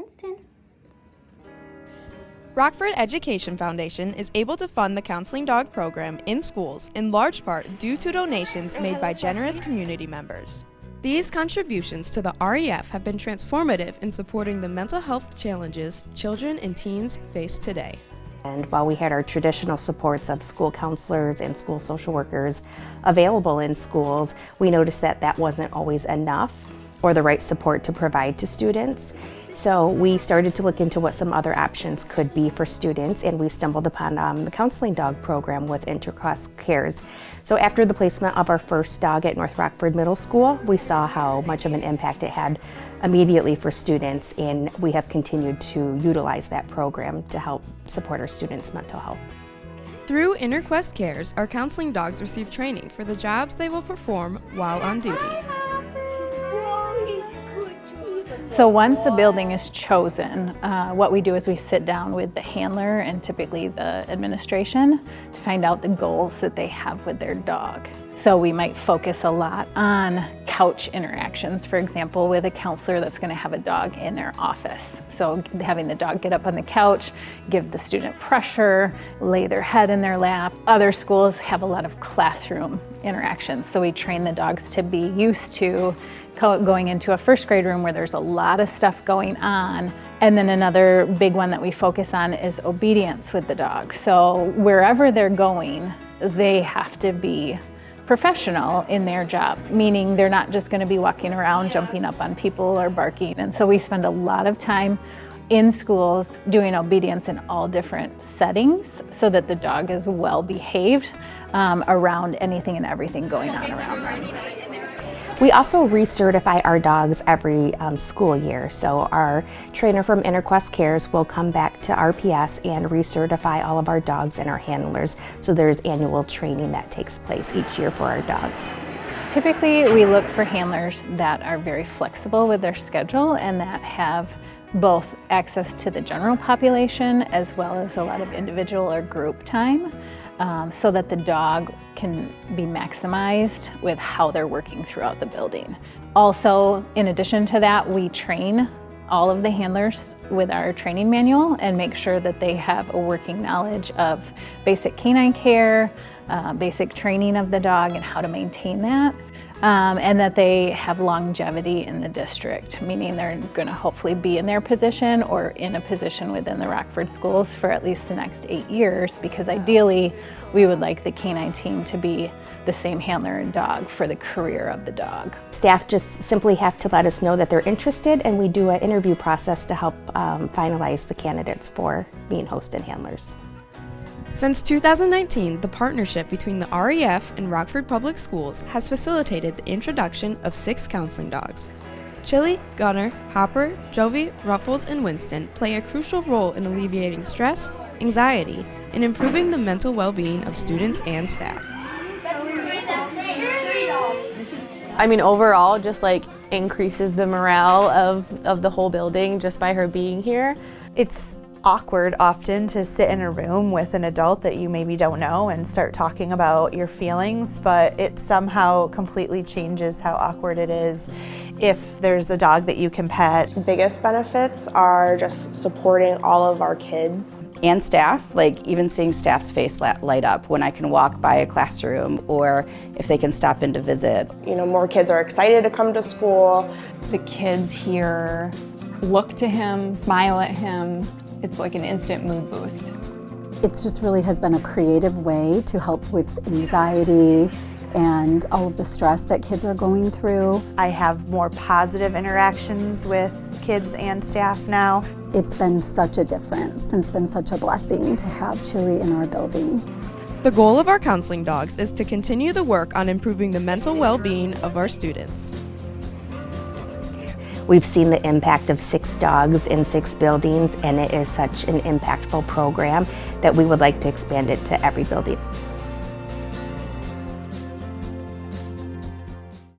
Winston. Rockford Education Foundation is able to fund the counseling dog program in schools in large part due to donations made by generous community members. These contributions to the REF have been transformative in supporting the mental health challenges children and teens face today. And while we had our traditional supports of school counselors and school social workers available in schools, we noticed that that wasn't always enough or the right support to provide to students. So we started to look into what some other options could be for students, and we stumbled upon the counseling dog program with Intercross Cares. So after the placement of our first dog at North Rockford Middle School, we saw how much of an impact it had immediately for students, and we have continued to utilize that program to help support our students' mental health. Through Interquest Cares, our counseling dogs receive training for the jobs they will perform while on duty. So once a building is chosen, what we do is we sit down with the handler and typically the administration to find out the goals that they have with their dog. So we might focus a lot on couch interactions, for example, with a counselor that's going to have a dog in their office. So having the dog get up on the couch, give the student pressure, lay their head in their lap. Other schools have a lot of classroom interactions, so we train the dogs to be used to going into a first grade room where there's a lot of stuff going on. And then another big one that we focus on is obedience with the dog. So wherever they're going, they have to be professional in their job, meaning they're not just going to be walking around jumping up on people or barking. And so we spend a lot of time in schools doing obedience in all different settings so that the dog is well behaved around anything and everything going on around them. We also recertify our dogs every school year. So our trainer from Interquest Cares will come back to RPS and recertify all of our dogs and our handlers. So there's annual training that takes place each year for our dogs. Typically, we look for handlers that are very flexible with their schedule and that have both access to the general population as well as a lot of individual or group time. So that the dog can be maximized with how they're working throughout the building. Also, in addition to that, we train all of the handlers with our training manual and make sure that they have a working knowledge of basic canine care, basic training of the dog and how to maintain that. And that they have longevity in the district, meaning they're going to hopefully be in their position or in a position within the Rockford schools for at least the next 8 years, because ideally we would like the canine team to be the same handler and dog for the career of the dog. Staff just simply have to let us know that they're interested, and we do an interview process to help finalize the candidates for being host and handlers. Since 2019, the partnership between the REF and Rockford Public Schools has facilitated the introduction of 6 counseling dogs. Chili, Gunner, Hopper, Jovi, Ruffles, and Winston play a crucial role in alleviating stress, anxiety, and improving the mental well-being of students and staff. I mean, overall, just like increases the morale of the whole building just by her being here. It's awkward often to sit in a room with an adult that you maybe don't know and start talking about your feelings, but it somehow completely changes how awkward it is if there's a dog that you can pet. The biggest benefits are just supporting all of our kids. And staff, like even seeing staff's face light up when I can walk by a classroom or if they can stop in to visit. You know, more kids are excited to come to school. The kids here look to him, smile at him. It's like an instant mood boost. It just really has been a creative way to help with anxiety and all of the stress that kids are going through. I have more positive interactions with kids and staff now. It's been such a difference, and it's been such a blessing to have Chili in our building. The goal of our counseling dogs is to continue the work on improving the mental well-being of our students. We've seen the impact of 6 dogs in 6 buildings, and it is such an impactful program that we would like to expand it to every building.